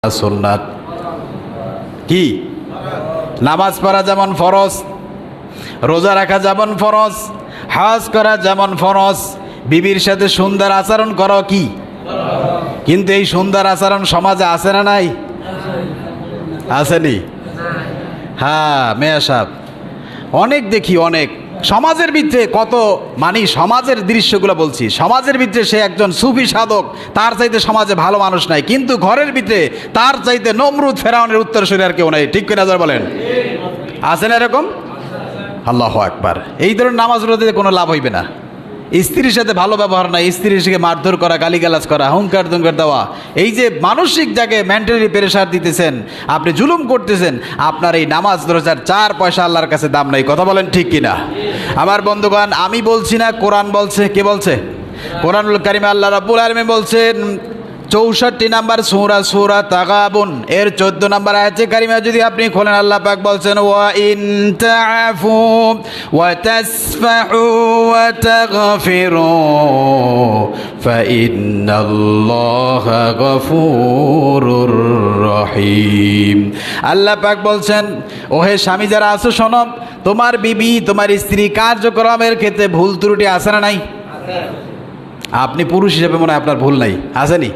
সুন্নাত কি? নামাজ পড়া যেমন ফরজ, রোজা রাখা যেমন ফরজ, হজ করা যেমন ফরজ, বিবির সাথে সুন্দর আচরণ করো কি? কিন্তু এই সুন্দর আচরণ সমাজে আছে না নাই? আসেনি? হ্যাঁ মেয়া সাহেব, অনেক দেখি, অনেক সমাজের ভিতরে কত সমাজের দৃশ্যগুলো বলছি। সমাজের ভিতরে সে একজন সুফি সাধক, তার চাইতে সমাজে ভালো মানুষ নাই, কিন্তু ঘরের ভিতরে তার চাইতে নমরুদ ফেরাউনের উত্তরসূরি আর কেউ নাই। ঠিক করে নজর বলেন, আছে না এরকম? আল্লাহু আকবার। এই ধরনের নামাজ রোজাতে কোনো লাভ হইবে না। স্ত্রীর সাথে ভালো ব্যবহার নাই, স্ত্রীর সাথে মারধর করা, গালিগালাজ করা, হুঙ্কার দুঙ্কার দেওয়া, এই যে মানসিক জায়গায় মেন্টালি প্রেশার দিতেছেন, আপনি জুলুম করতেছেন, আপনার এই নামাজ রোজার 4 পয়সা আল্লাহর কাছে দাম নাই। কথা বলেন ঠিক কিনা? আমার বন্ধুগণ, আমি বলছি না, কোরআন বলছে। কে বলছে? কোরআনুল কারিমে আল্লাহ রাব্বুল আলামিন বলছেন 64 নাম্বার সূরা তাগাবুন এর 14 নাম্বার আয়াতে কারিমা যদি আপনি খোলেন, আল্লাহ পাক বলছেন ওয়া ইন তা'ফু ওয়া তাসফাহু ওয়া তাগফিরু ফাইন্নাল্লাহা গফুরুর রহিম। আল্লাহ পাক বলছেন, ওহে স্বামী যারা আছো শোনো, তোমার বিবি, তোমার স্ত্রী কার্যক্রমের ক্ষেত্রে ভুল ত্রুটি আছে না নাই? আপনি পুরুষ হিসেবে মনে হয় আপনার ভুল নাই, আসেনি?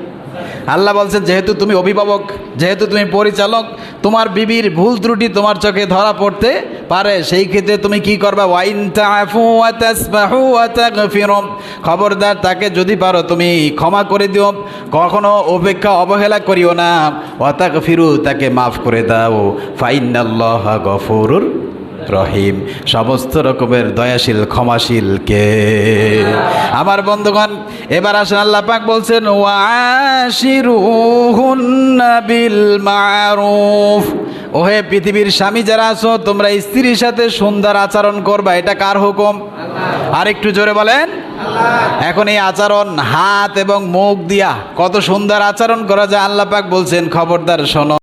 আল্লাহ বলছেন, যেহেতু তুমি অভিভাবক, যেহেতু তুমি পরিচালক, তোমার বিবির ভুল ত্রুটি তোমার চোখে ধরা পড়তে পারে, সেই ক্ষেত্রে তুমি কি করবা? ওয়াইন তা'ফু ওয়া তাসফাহু ওয়া তাগফিরু, খবরদার তাকে যদি পারো তুমি ক্ষমা করে দিও, কখনো অবহেলা করিও না। ওয়া তাগফিরু, তাকে মাফ করে দাও। ফাইন্নাল্লাহা গফুরুর রহিম, সমস্ত রকমের দয়াশীল ক্ষমাশীল কে? আমার বন্ধুগণ, এবার আসেন, আল্লাহ পাক বলছেন ওয়াশিরুহুন্না বিল মারুফ, ওহে পৃথিবীর স্বামী যারা আছো, তোমরা স্ত্রীর সাথে সুন্দর আচরণ করবা। এটা কার হুকুম? আর একটু জোরে বলেন। এখন এই আচরণ হাত এবং মুখ দিয়া কত সুন্দর আচরণ করা যায়। আল্লাহ পাক বলছেন, খবরদার শোনো।